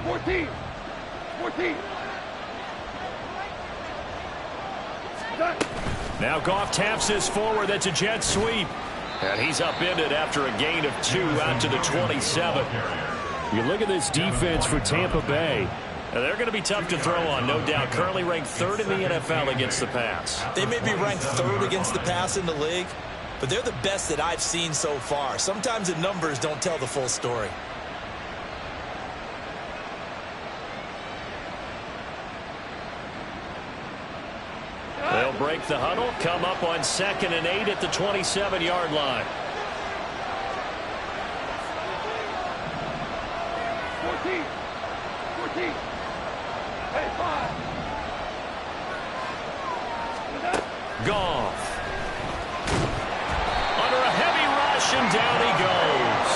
14. 14. Now Goff taps this forward. That's a jet sweep. And he's upended after a gain of 2 out to the 27. You look at this defense for Tampa Bay. Now they're going to be tough to throw on, no doubt. Currently ranked 3rd in the NFL against the pass. They may be ranked 3rd against the pass in the league, but they're the best that I've seen so far. Sometimes the numbers don't tell the full story. They'll break the huddle, come up on 2nd and 8 at the 27-yard line. 14. 14. Hey, 5. Goff. Under a heavy rush, and down he goes.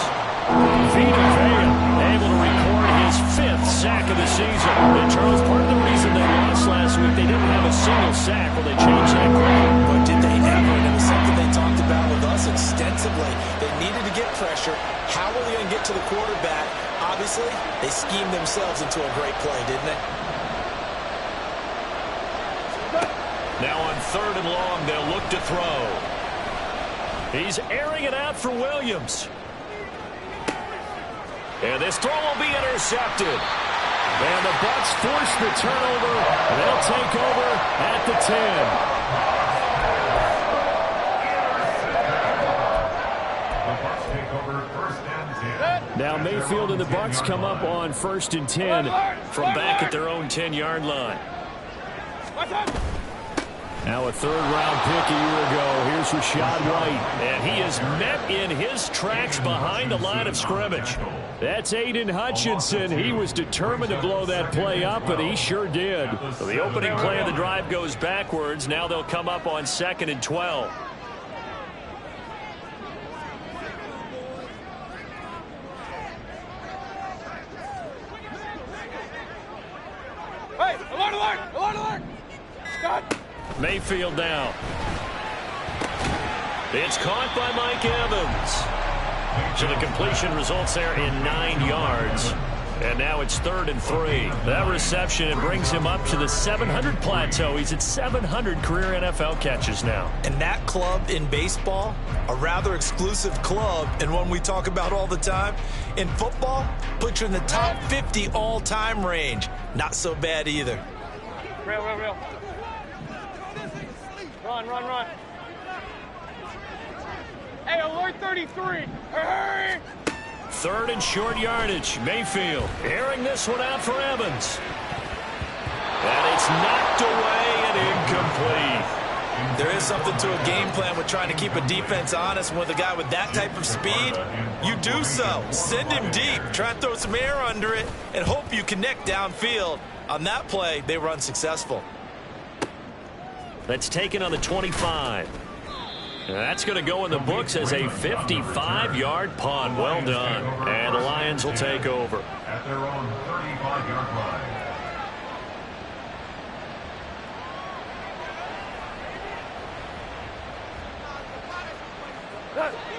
Vita Vea able to record his 5th sack of the season. And Charles, part of the reason they lost last week, they didn't have a single sack. Well, they changed that quickly. But did they ever? And it was something they talked about with us extensively. They needed to get pressure. How were they going to get to the quarterback? Obviously, they schemed themselves into a great play, didn't they? Now on 3rd and long, they'll look to throw. He's airing it out for Williams. And this throw will be intercepted. And the Bucs force the turnover. And they'll take over at the 10. Now Mayfield and the Bucs come up on 1st and 10 from back at their own 10-yard line. Now a 3rd-round pick a year ago. Here's Rachaad White. And he is met in his tracks behind the line of scrimmage. That's Aiden Hutchinson. He was determined to blow that play up, and he sure did. So the opening play of the drive goes backwards. Now they'll come up on 2nd and 12. Hey, alert, alert, alert, alert. Scott. Mayfield down. It's caught by Mike Evans. So the completion results there in 9 yards. And now it's 3rd and 3. That reception, it brings him up to the 700 plateau. He's at 700 career NFL catches now. And that club in baseball, a rather exclusive club and one we talk about all the time. In football, puts you in the top 50 all-time range. Not so bad either. Real, real, real. Run, run, run. Hey, alert 33. Hurry! 3rd and short yardage. Mayfield airing this one out for Evans. And it's knocked away and incomplete. There is something to a game plan with trying to keep a defense honest. With a guy with that type of speed, you do so. Send him deep. Try and throw some air under it and hope you connect downfield. On that play, they were unsuccessful. That's taken on the 25. That's going to go in the books as a 55-yard punt. Well done. And the Lions will take over. At their own 35-yard line.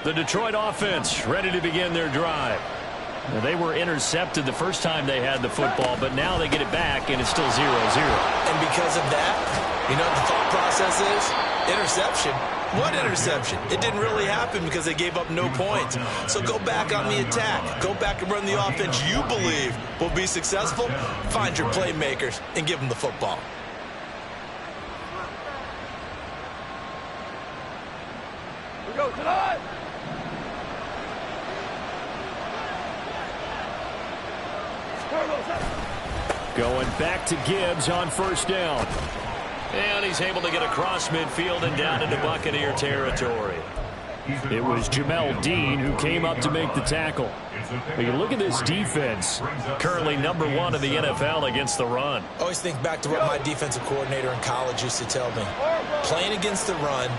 The Detroit offense ready to begin their drive. Now, they were intercepted the first time they had the football, but now they get it back, and it's still 0-0. And because of that, you know what the thought process is? Interception. What interception? It didn't really happen because they gave up no points. So go back on the attack. Go back and run the offense you believe will be successful. Find your playmakers and give them the football. We go tonight. Going back to Gibbs on 1st down. And he's able to get across midfield and down into Buccaneer territory. It was Jamel Dean who came up to make the tackle. But you look at this defense. Currently number 1 in the NFL against the run. Always think back to what my defensive coordinator in college used to tell me. Playing against the run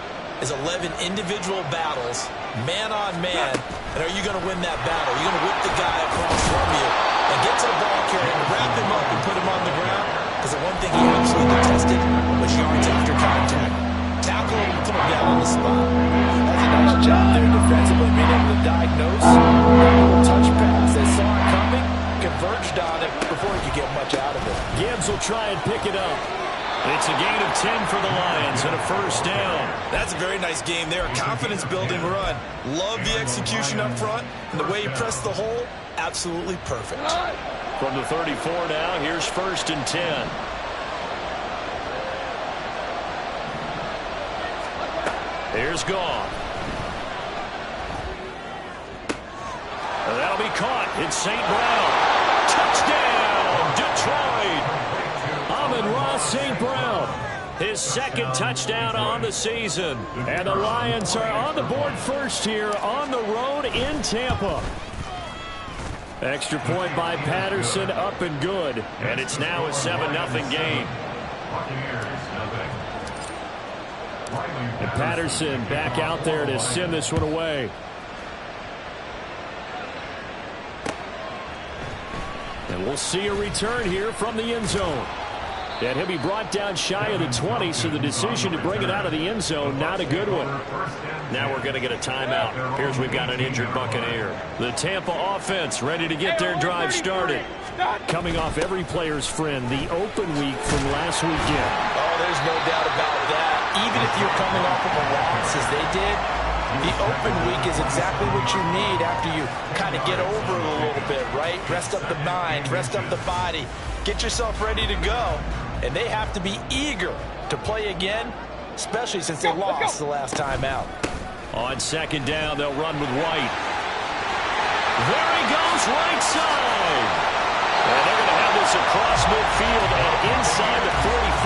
is 11 individual battles, man on man. And are you going to win that battle? You're going to whip the guy across from you and get to the ball carrier and wrap him up and put him on the ground. Because the one thing he absolutely detested was yards after contact. Tackle him and put him down on the spot. That's a nice job there defensively, being able to diagnose that little touch pass that verged on it before he could get much out of it. Gibbs will try and pick it up. It's a gain of 10 for the Lions and a first down. That's a very nice game there. Confidence-building run. Love the execution up front. And the way he pressed the hole, absolutely perfect. From the 34 now, here's first and 10. Here's Goff. That'll be caught. It's St. Brown. Touchdown, Detroit. Amon-Ra St. Brown. His second touchdown on the season. And the Lions are on the board first here on the road in Tampa. Extra point by Patterson, up and good. And it's now a 7-0 game. And Patterson back out there to send this one away. And we'll see a return here from the end zone. And he'll be brought down shy of the 20, so the decision to bring it out of the end zone, not a good one. Now we're going to get a timeout. Here's we've got an injured Buccaneer. The Tampa offense ready to get their drive started. Coming off every player's friend, the open week from last weekend. Oh, there's no doubt about that. Even if you're coming off of a loss as they did, the open week is exactly what you need after you kind of get over it a little bit, right? Rest up the mind, rest up the body, get yourself ready to go. And they have to be eager to play again, especially since they lost the last time out. On second down, they'll run with White. There he goes, right side. And they're going to have this across midfield and inside the 45.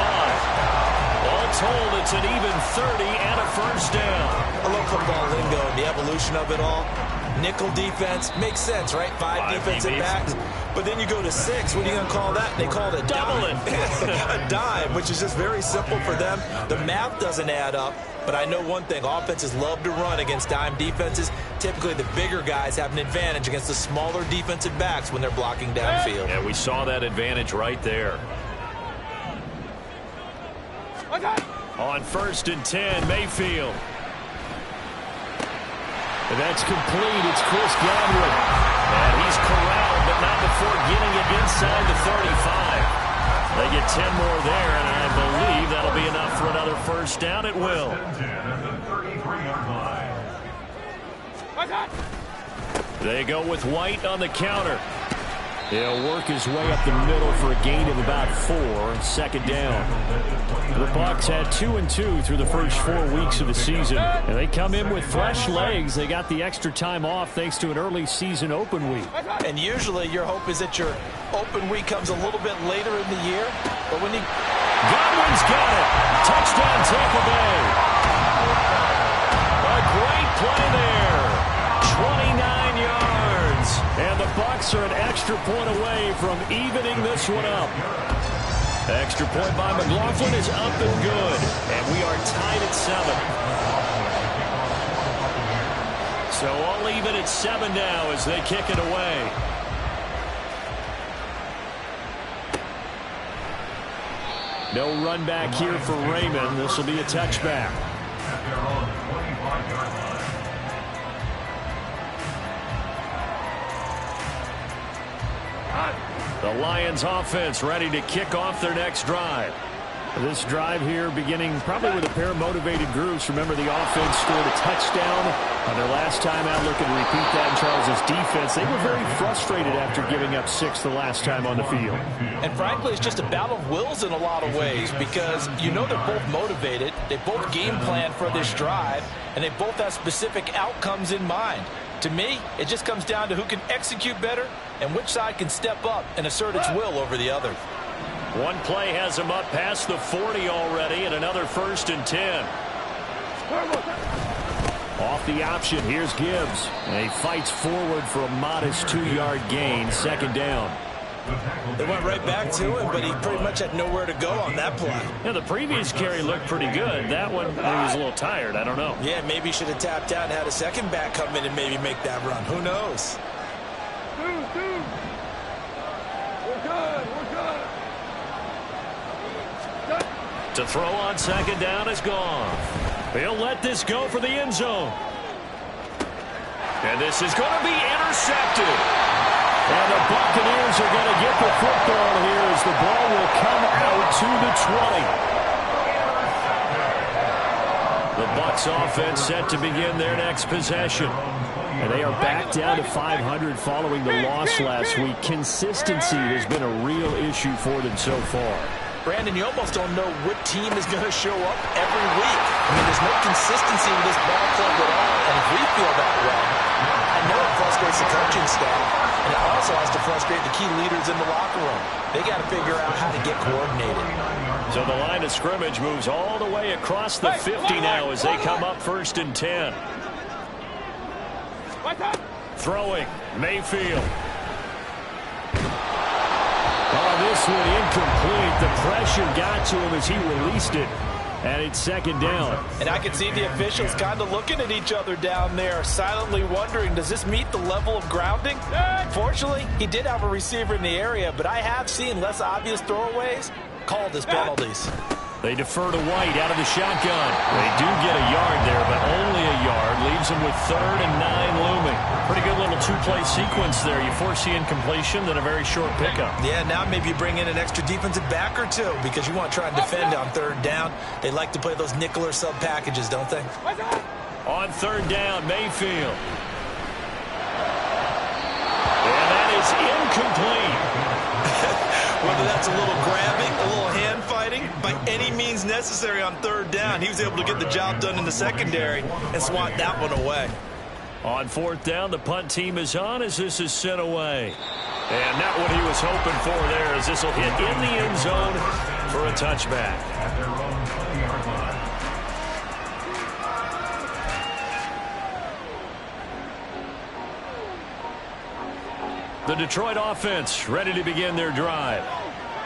All told, it's an even 30 and a first down. I love football lingo and the evolution of it all. Nickel defense makes sense, right? Five defensive backs. But then you go to 6. What are you going to call that? They call it a dime. A dime, which is just very simple for them. The math doesn't add up. But I know one thing. Offenses love to run against dime defenses. Typically, the bigger guys have an advantage against the smaller defensive backs when they're blocking downfield. Yeah, we saw that advantage right there. On first and 10, Mayfield. And that's complete. It's Chris Godwin. And he's corralled, but not before getting it inside the 35. They get 10 more there, and I believe that'll be enough for another first down. It will. They go with White on the counter. He'll work his way up the middle for a gain of about 4. Second down. The Bucs had 2-2 through the first 4 weeks of the season. And they come in with fresh legs. They got the extra time off thanks to an early season open week. And usually your hope is that your open week comes a little bit later in the year. But when you... Godwin's got it. Touchdown Tampa Bay. A great play there. 29 yards. And the Bucs are an extra point away from evening this one up. Extra point by McLaughlin is up and good. And we are tied at 7. So all even at 7 now as they kick it away. No run back here for Raymond. This will be a touchback. The Lions offense ready to kick off their next drive. This drive here beginning probably with a pair of motivated groups. Remember, the offense scored a touchdown on their last time out, looking to repeat that in Charles's defense. They were very frustrated after giving up 6 the last time on the field. And frankly, it's just a battle of wills in a lot of ways because you know they're both motivated. They both game plan for this drive, and they both have specific outcomes in mind. To me, it just comes down to who can execute better and which side can step up and assert its will over the other. One play has him up past the 40 already, and another first and 10. Off the option, here's Gibbs. And he fights forward for a modest 2-yard gain, second down. They went right back to him, but he pretty much had nowhere to go on that play. Yeah, the previous carry looked pretty good. That one, he was a little tired. I don't know. Yeah, maybe he should have tapped out and had a second back come in and maybe make that run. Who knows? We're good. To throw on second down is gone. He'll let this go for the end zone. And this is going to be intercepted. And the Buccaneers are going to get the football here as the ball will come out to the 20. The Bucs offense set to begin their next possession. And they are back down to 500 following the loss last week. Consistency has been a real issue for them so far. Brandon, you almost don't know what team is going to show up every week. I mean, there's no consistency with this ball club at all, and if we feel that way, I know it frustrates the coaching staff, and it also has to frustrate the key leaders in the locker room. They got to figure out how to get coordinated. So the line of scrimmage moves all the way across the 50 now as they come up 1st and 10. Throwing, Mayfield. Oh, this one incomplete. The pressure got to him as he released it. And it's 2nd down. And I can see the officials kind of looking at each other down there, silently wondering, does this meet the level of grounding? Fortunately, he did have a receiver in the area, but I have seen less obvious throwaways called as penalties. They defer to White out of the shotgun. They do get a yard there, but only a yard. Leaves them with 3rd and 9 looming. Pretty good little two-play sequence there. You force the incompletion, then a very short pickup. Yeah, now maybe you bring in an extra defensive back or two because you want to try and defend on 3rd down. They like to play those nickel or sub packages, don't they? On 3rd down, Mayfield. And that is incomplete. Whether that's a little grabbing, a little hand fighting, by any means necessary on 3rd down, he was able to get the job done in the secondary and swat that one away. On 4th down, the punt team is on as this is sent away. And not what he was hoping for there as this will hit in the end zone for a touchback. The Detroit offense ready to begin their drive.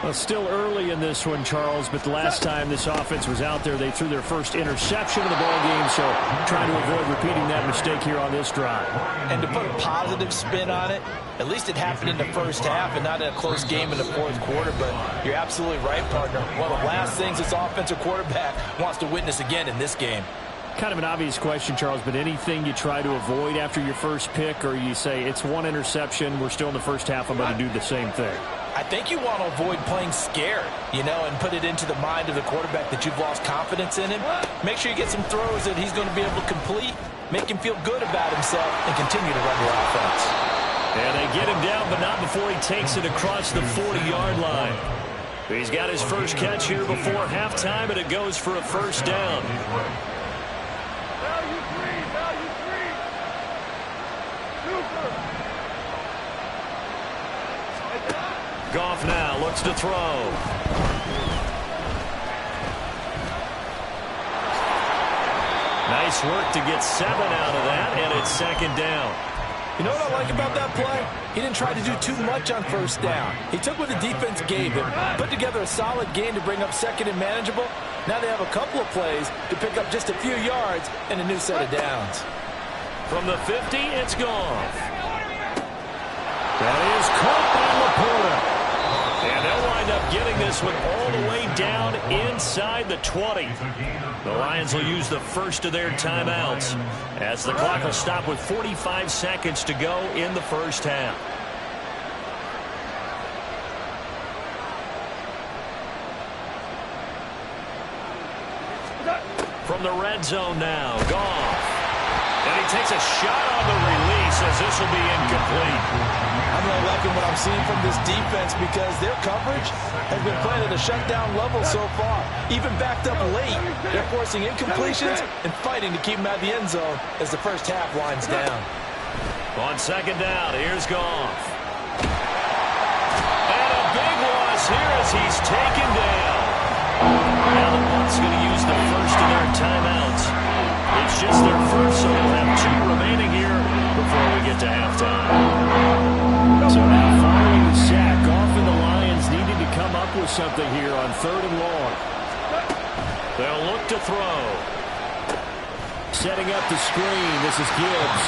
Well, still early in this one, Charles, but the last time this offense was out there, they threw their first interception of the ball game, so trying to avoid repeating that mistake here on this drive. And to put a positive spin on it, at least it happened in the first half and not in a close game in the 4th quarter, but you're absolutely right, partner. One of the last things this offensive quarterback wants to witness again in this game. Kind of an obvious question, Charles, but anything you try to avoid after your first pick, or you say it's one interception, we're still in the first half, I'm going to do the same thing? I think you want to avoid playing scared, you know, and put it into the mind of the quarterback that you've lost confidence in him. Make sure you get some throws that he's going to be able to complete, make him feel good about himself, and continue to run your offense. And they get him down, but not before he takes it across the 40-yard line. He's got his first catch here before halftime, and it goes for a 1st down. Goff now looks to throw. Nice work to get 7 out of that, and it's 2nd down. You know what I like about that play? He didn't try to do too much on 1st down. He took what the defense gave him, put together a solid game to bring up 2nd and manageable. Now they have a couple of plays to pick up just a few yards and a new set of downs. From the 50, it's Goff. That is caught by Laporta. And they'll wind up getting this one all the way down inside the 20. The Lions will use the first of their timeouts as the clock will stop with 45 seconds to go in the first half. From the red zone now, Goff. And he takes a shot on the release as this will be incomplete. I'm really liking what I'm seeing from this defense because their coverage has been playing at a shutdown level so far. Even backed up late, they're forcing incompletions and fighting to keep them out of the end zone as the first half winds down. On 2nd down, here's Goff. And a big loss here as he's taken down. Now the Bucs going to use the first of their timeouts. It's just their first, so they'll have 2 remaining here before we get to halftime. So now following the sack, Goff and the Lions needed to come up with something here on 3rd and long. They'll look to throw. Setting up the screen, this is Gibbs.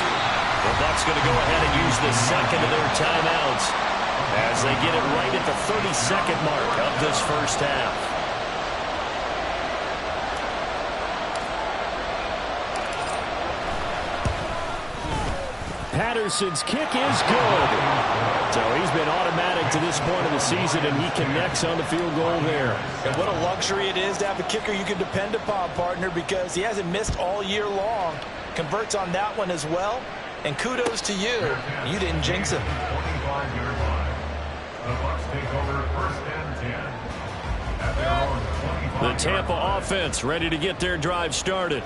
The Bucs going to go ahead and use the second of their timeouts as they get it right at the 30-second mark of this first half. Patterson's kick is good. So he's been automatic to this point of the season, and he connects on the field goal there. And what a luxury it is to have a kicker you can depend upon, partner, because he hasn't missed all year long. Converts on that one as well. And kudos to you. You didn't jinx him. 25-yard line. The Bucs take over first and 10. At their own 25-yard The Tampa line. offense ready to get their drive started.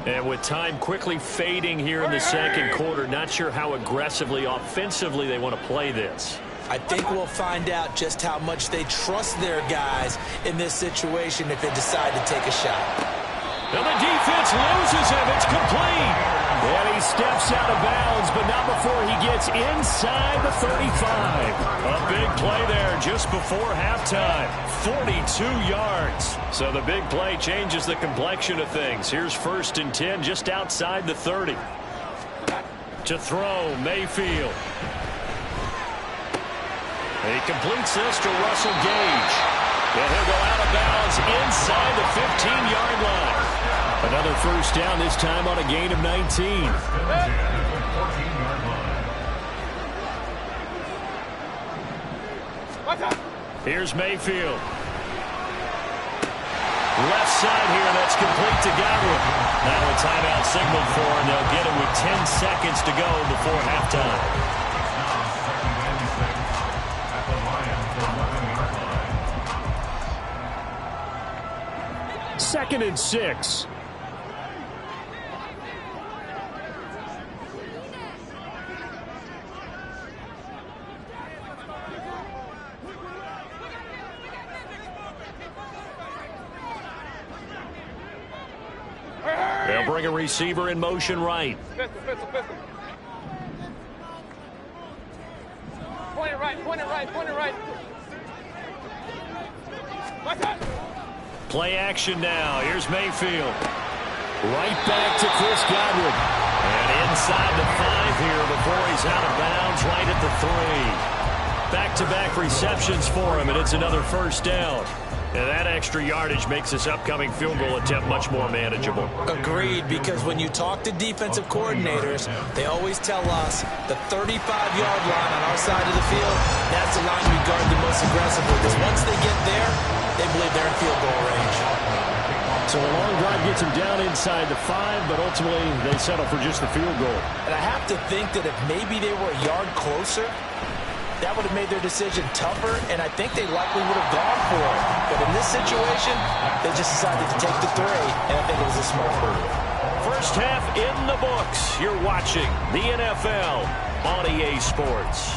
And with time quickly fading here in the second quarter, not sure how aggressively, offensively they want to play this. I think we'll find out just how much they trust their guys in this situation if they decide to take a shot. And the defense loses him. It's complete. And he steps out of bounds, but not before he gets inside the 35. A big play there just before halftime. 42 yards. So the big play changes the complexion of things. Here's first and 10 just outside the 30. To throw, Mayfield. He completes this to Russell Gage. And he'll go out of bounds inside the 15-yard line. Another first down, this time on a gain of 19. 14-yard line. Here's Mayfield. Left side here, that's complete to Godwin. Now a timeout signaled for, and they'll get it with 10 seconds to go before halftime. At the Lions' 11-yard line. Second and 6. They'll bring a receiver in motion right. Pistol. Point it right. Play action now. Here's Mayfield. Right back to Chris Godwin. And inside the 5 here before he's out of bounds right at the 3. Back-to-back receptions for him, and it's another first down. And that extra yardage makes this upcoming field goal attempt much more manageable. Agreed, because when you talk to defensive coordinators, they always tell us the 35-yard line on our side of the field, that's the line we guard the most aggressively. Because once they get there, they believe they're in field goal range. So a long drive gets him down inside the 5, but ultimately they settle for just the field goal. And I have to think that if maybe they were a yard closer, that would have made their decision tougher, and I think they likely would have gone for it. But in this situation, they just decided to take the 3, and I think it was a smart move. First half in the books. You're watching the NFL on EA Sports.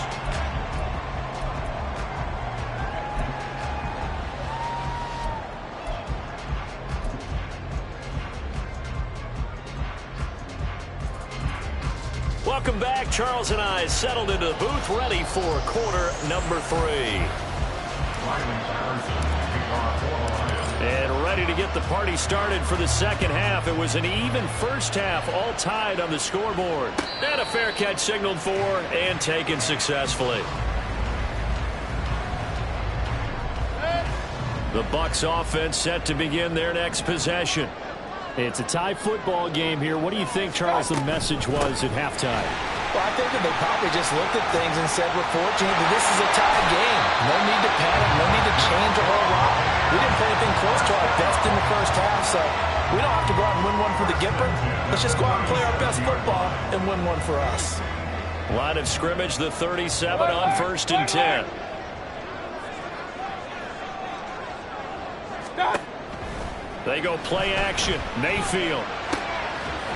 Welcome back. Charles and I settled into the booth, ready for quarter number 3. And ready to get the party started for the second half. It was an even first half, all tied on the scoreboard. And a fair catch signaled for and taken successfully. The Bucs offense set to begin their next possession. It's a tie football game here. What do you think, Charles, the message was at halftime? Well, I think that they probably just looked at things and said, we're fortunate that this is a tie game. No need to panic. No need to change a whole lot. We didn't play anything close to our best in the first half, so we don't have to go out and win one for the Gipper. Let's just go out and play our best football and win one for us. Line of scrimmage, the 37 on first and 10. They go play action. Mayfield.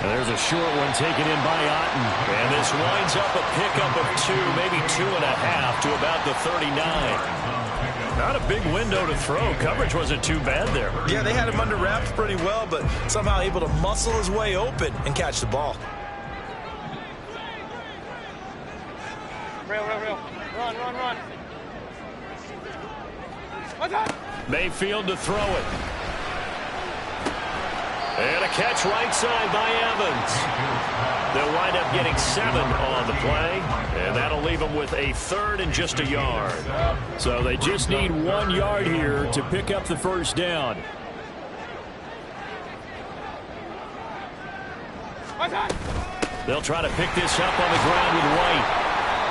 And there's a short one taken in by Otten. And this winds up a pickup of 2, maybe 2.5 to about the 39. Not a big window to throw. Coverage wasn't too bad there. Yeah, they had him under wraps pretty well, but somehow able to muscle his way open and catch the ball. Rail. Run. Mayfield to throw it. And a catch right side by Evans. They'll wind up getting 7 on the play, and that'll leave them with a 3rd and just a yard. So they just need 1 yard here to pick up the first down. They'll try to pick this up on the ground with White.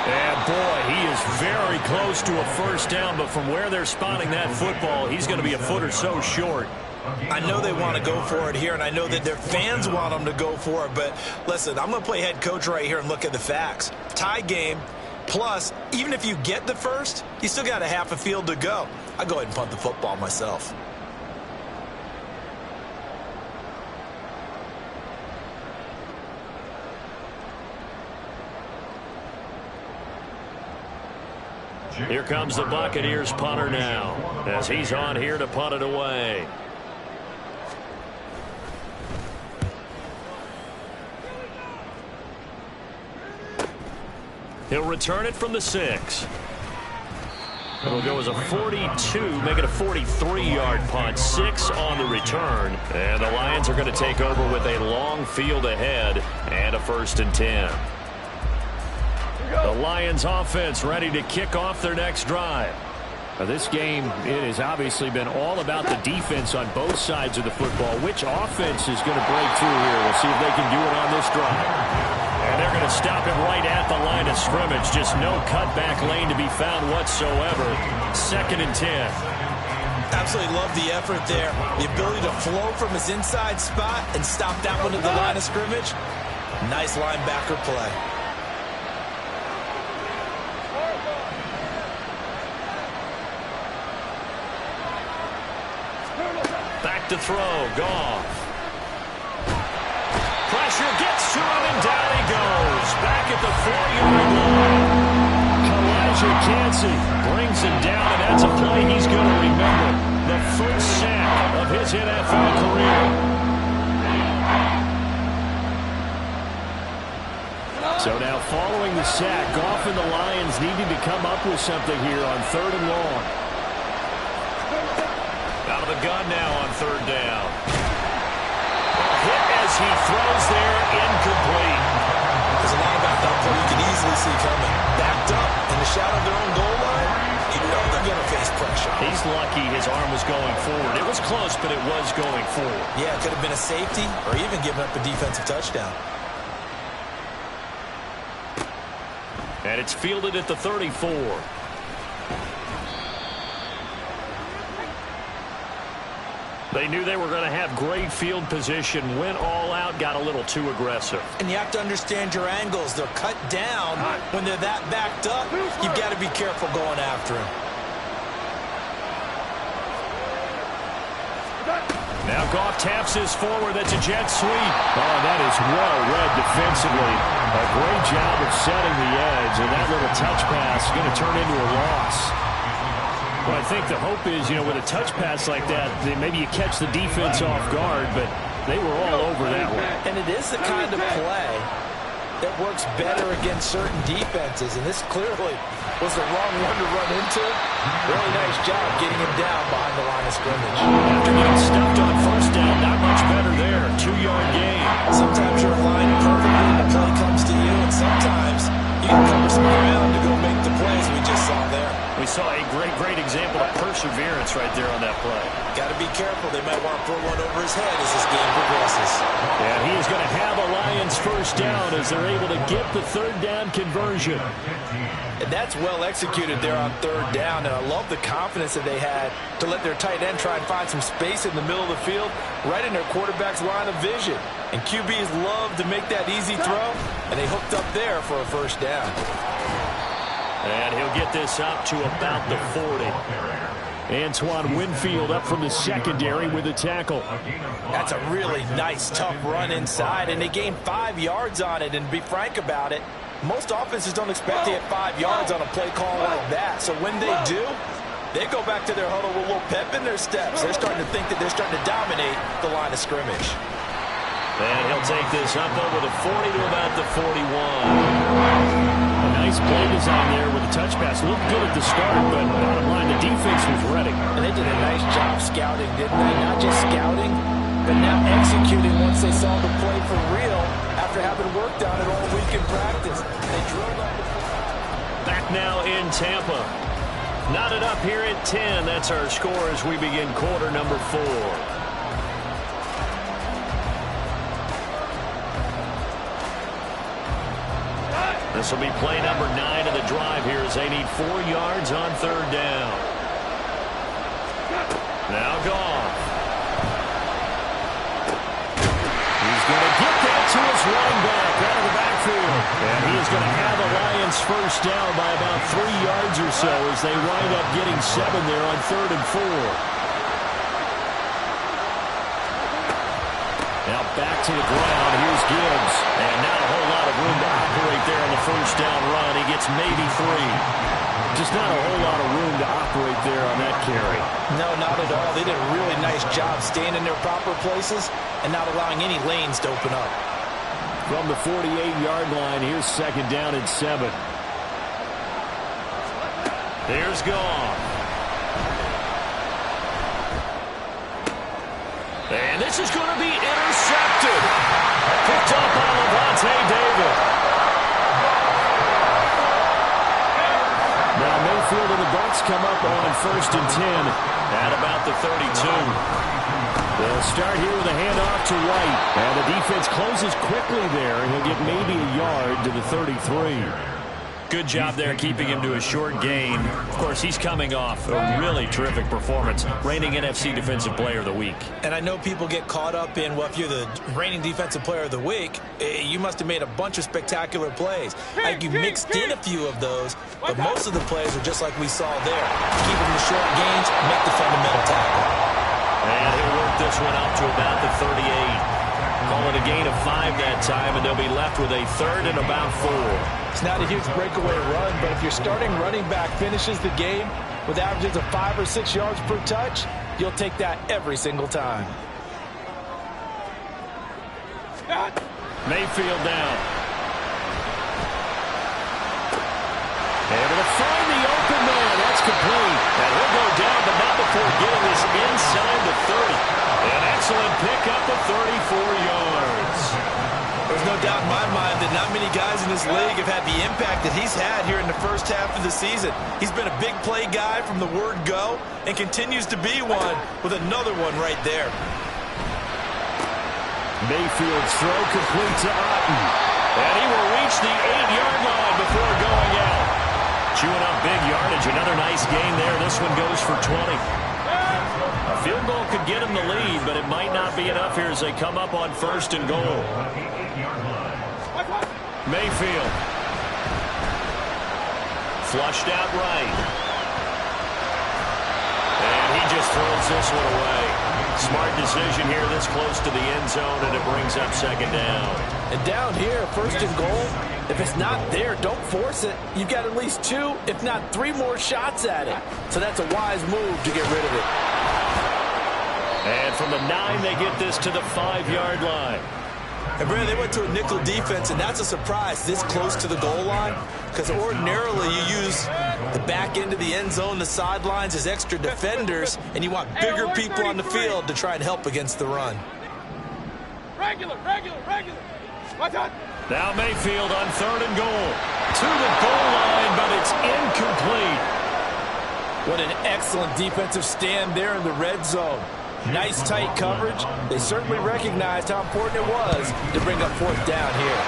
And boy, he is very close to a first down, but from where they're spotting that football, he's going to be a foot or so short. I know they want to go for it here, and I know that their fans want them to go for it, but listen, I'm going to play head coach right here and look at the facts. Tie game, plus, even if you get the first, you still got a half a field to go. I'll go ahead and punt the football myself. Here comes the Buccaneers punter now, as he's on here to punt it away. He'll return it from the 6. It'll go as a 42, make it a 43-yard punt. 6 on the return. And the Lions are going to take over with a long field ahead and a 1st and 10. The Lions offense ready to kick off their next drive. Now this game, it has obviously been all about the defense on both sides of the football. Which offense is going to break through here? We'll see if they can do it on this drive. And they're going to stop him right at the line of scrimmage. Just no cutback lane to be found whatsoever. 2nd and 10. Absolutely love the effort there. The ability to flow from his inside spot and stop that one at the line of scrimmage. Nice linebacker play. Back to throw. Goff. Pressure gets to him, and down he goes. Back at the 4-yard line. Elijah Cansey brings him down, and that's a play he's going to remember. The first sack of his NFL career. So now following the sack, Goff and the Lions needing to come up with something here on 3rd and long. Out of the gun now on 3rd down. Hit as he throws there, incomplete. There's a lot about that play you can easily see coming. Backed up in the shadow of their own goal line, you know they're going to face pressure. He's lucky his arm was going forward. It was close, but it was going forward. Yeah, it could have been a safety or even given up a defensive touchdown. And it's fielded at the 34. They knew they were going to have great field position, went all out, got a little too aggressive. And you have to understand your angles. They're cut down. When they're that backed up, you've got to be careful going after him. Now Goff taps his forward. That's a jet sweep. Oh, that is well read defensively. A great job of setting the edge, and that little touch pass is going to turn into a loss. Well, I think the hope is, with a touch pass like that, maybe you catch the defense off guard, but they were all over that one. And it is the kind of play that works better against certain defenses, and this clearly was the wrong one to run into. Really nice job getting him down behind the line of scrimmage. After getting stuffed on 1st down, not much better there. 2-yard gain. Sometimes you're aligned perfectly and the play comes to you, and sometimes you can cover some ground to go make the plays we just saw there. We saw a great example of perseverance right there on that play. Got to be careful. They might want to throw one over his head as this game progresses. And he is going to have a Lions 1st down as they're able to get the 3rd down conversion. And that's well executed there on 3rd down, and I love the confidence that they had to let their tight end try and find some space in the middle of the field, right in their quarterback's line of vision. And QBs love to make that easy throw, and they hooked up there for a 1st down. And he'll get this up to about the 40. Antoine Winfield up from the secondary with a tackle. That's a really nice, tough run inside, and they gained 5 yards on it. And to be frank about it, most offenses don't expect to get 5 yards on a play call like that. So when they do, they go back to their huddle with a little pep in their steps. They're starting to think that they're starting to dominate the line of scrimmage. And he'll take this up over the 40 to about the 41. A nice play design there with a touch pass. Looked good at the start, but bottom line, the defense was ready. And they did a nice job scouting, didn't they? Not just scouting, but now executing once they saw the play for real after having worked on it all week in practice. They drilled on the Back now in Tampa. Knotted up here at 10. That's our score as we begin quarter number 4. This will be play number 9 of the drive here as they need 4 yards on 3rd down. Now Goff. He's going to get that to his running back out of the backfield. And he is going to have the Lions first down by about 3 yards or so as they wind up getting 7 there on 3rd and 4. Now back to the ground. Here's Gibbs. And not a whole lot of room to operate there on the first down run. He gets maybe 3. Just not a whole lot of room to operate there on that carry. No, not at all. They did a really nice job staying in their proper places and not allowing any lanes to open up. From the 48-yard line, here's 2nd down and 7. There's Goff. And this is going to be intercepted. Picked up by Levante David. Now Mayfield and the Bucs come up on 1st and 10 at about the 32. They'll start here with a handoff to White. And the defense closes quickly there. He'll get maybe a yard to the 33. Good job there keeping him to a short gain. Of course, he's coming off a really terrific performance, reigning NFC Defensive Player of the Week. And I know people get caught up in, well, if you're the reigning Defensive Player of the Week, you must have made a bunch of spectacular plays. Like you mixed in a few of those, but most of the plays are just like we saw there. Keep them to short gains, make the fundamental tackle. And he'll work this one out to about the 38. Call it a gain of 5 that time, and they'll be left with a 3rd and about 4. It's not a huge breakaway run, but if your starting running back finishes the game with averages of 5 or 6 yards per touch, you'll take that every single time. Mayfield down. Able to find the open man. That's complete. And he'll go down, but not before getting this inside the 30. An excellent pickup of 34 yards. There's no doubt in my mind that not many guys in this league have had the impact that he's had here in the first half of the season. He's been a big play guy from the word go and continues to be one with another one right there. Mayfield's throw complete to Otten. And he will reach the 8-yard line before going out. Chewing up big yardage. Another nice gain there. This one goes for 20. A field goal could get him the lead, but it might not be enough here as they come up on 1st and goal. Mayfield. Flushed out right. And he just throws this one away. Smart decision here this close to the end zone, and it brings up 2nd down. And down here, 1st and goal, if it's not there, don't force it. You've got at least 2, if not 3 more shots at it. So that's a wise move to get rid of it. And from the 9, they get this to the 5-yard line. And Brandon, they went to a nickel defense, and that's a surprise this close to the goal line, because ordinarily you use the back end of the end zone, the sidelines as extra defenders, and you want bigger people on the field to try and help against the run. Regular. Now Mayfield on 3rd and goal. To the goal line, but it's incomplete. What an excellent defensive stand there in the red zone. Nice tight coverage. They certainly recognized how important it was to bring up 4th down here.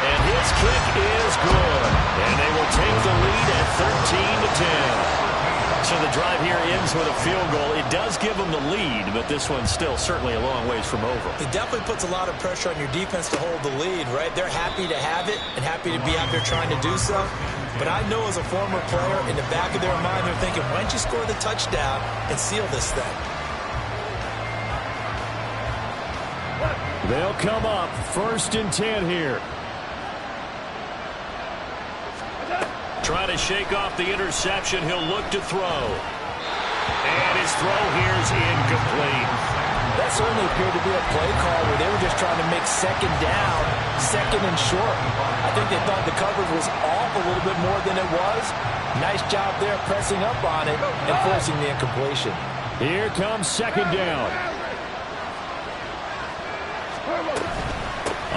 And his kick is good. And they will take the lead at 13-10. So the drive here ends with a field goal. It does give them the lead, but this one's still certainly a long ways from over. It definitely puts a lot of pressure on your defense to hold the lead, right? They're happy to have it and happy to be out there trying to do so. But I know as a former player, in the back of their mind, they're thinking, why don't you score the touchdown and seal this thing? They'll come up 1st and 10 here. Trying to shake off the interception. He'll look to throw. And his throw here is incomplete. That certainly appeared to be a play call where they were just trying to make 2nd down, 2nd and short. I think they thought the coverage was off a little bit more than it was. Nice job there pressing up on it and forcing the incompletion. Here comes 2nd down.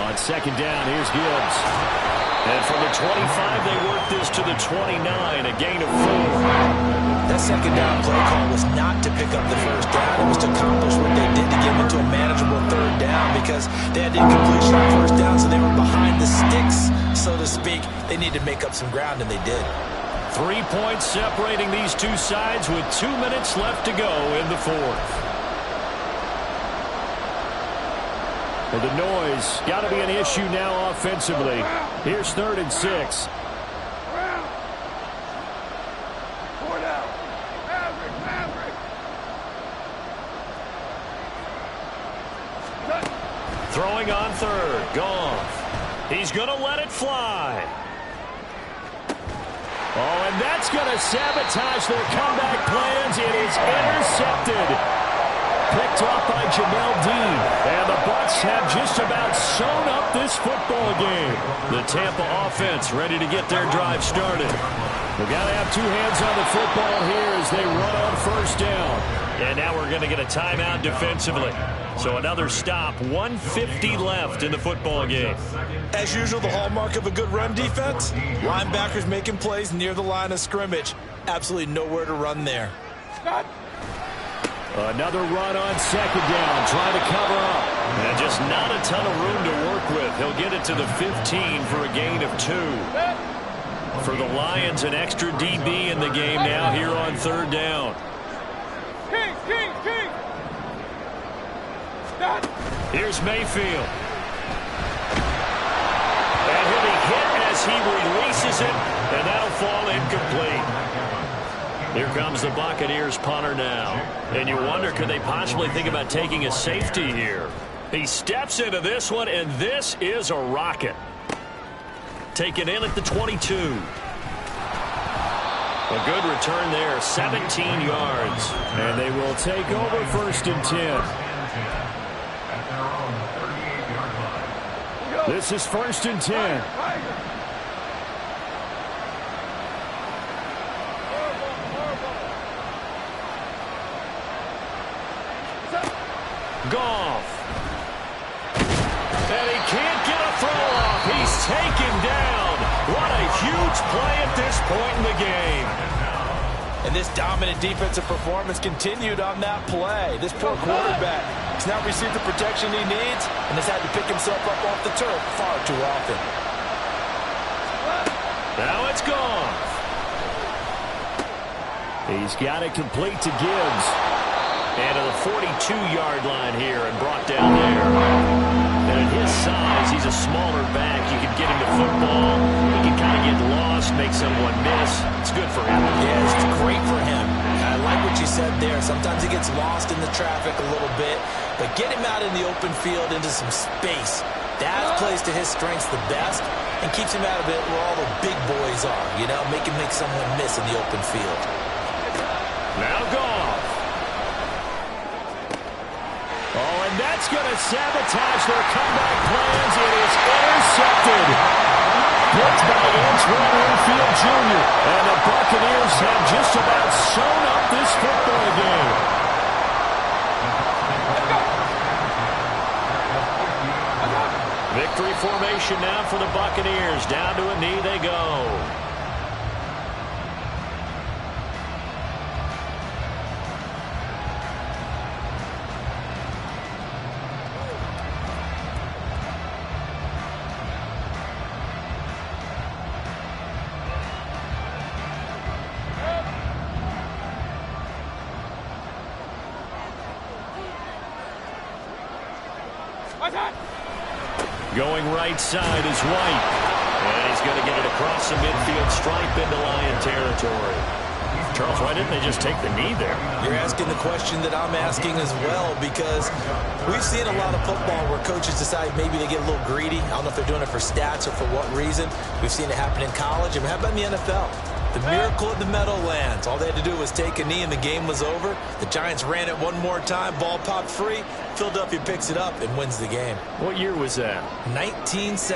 On 2nd down, here's Gibbs. And from the 25, they work this to the 29, a gain of 4. That 2nd down play call was not to pick up the 1st down. It was to accomplish what they did to get into a manageable 3rd down because they had incompletion on 1st down, so they were behind the sticks, so to speak. They need to make up some ground, and they did. 3 points separating these two sides with 2 minutes left to go in the fourth. Well, the noise got to be an issue now offensively. Here's 3rd and 6. Throwing on 3rd. Goff. He's going to let it fly. Oh, and that's going to sabotage their comeback plans. It is intercepted. Picked off by Jamel Dean. And the Bucs have just about sewn up this football game. The Tampa offense ready to get their drive started. We've got to have 2 hands on the football here as they run on 1st down. And now we're going to get a timeout defensively. So another stop, 1:50 left in the football game. As usual, the hallmark of a good run defense, linebackers making plays near the line of scrimmage. Absolutely nowhere to run there. Another run on 2nd down, trying to cover up. And just not a ton of room to work with. He'll get it to the 15 for a gain of 2. For the Lions, an extra DB in the game now here on 3rd down. Here's Mayfield. And he'll be hit as he releases it, and that'll fall incomplete. Here comes the Buccaneers punter now. And you wonder, could they possibly think about taking a safety here? He steps into this one, and this is a rocket. Taken in at the 22. A good return there, 17 yards. And they will take over 1st and 10. This is 1st and 10. Goff. And he can't get a throw off. He's taken down. What a huge play at this point in the game. And this dominant defensive performance continued on that play. This poor quarterback has now received the protection he needs and has had to pick himself up off the turf far too often. Now it's gone. He's got it complete to Gibbs. And to the 42-yard line here and brought down there. And at his size, he's a smaller back. You can get him to football. He can kind of get lost, make someone miss. It's good for him. Yeah, it's great for him. I like what you said there. Sometimes he gets lost in the traffic a little bit. But get him out in the open field into some space. That plays to his strengths the best and keeps him out of it where all the big boys are. You know, make him make someone miss in the open field. Now Goff. Oh, and that's going to sabotage their comeback plans. It is intercepted. Picked by Antoine Winfield Jr. And the Buccaneers have just about sewn up this football game. Victory formation now for the Buccaneers. Down to a knee they go. Going right side is White. And he's going to get it across the midfield stripe into Lion territory. Charles, why didn't they just take the knee there? You're asking the question that I'm asking as well, because we've seen a lot of football where coaches decide maybe they get a little greedy. I don't know if they're doing it for stats or for what reason. We've seen it happen in college. And how about in the NFL? The miracle of the Meadowlands. All they had to do was take a knee and the game was over. The Giants ran it one more time. Ball popped free. Philadelphia picks it up and wins the game. What year was that? 1970.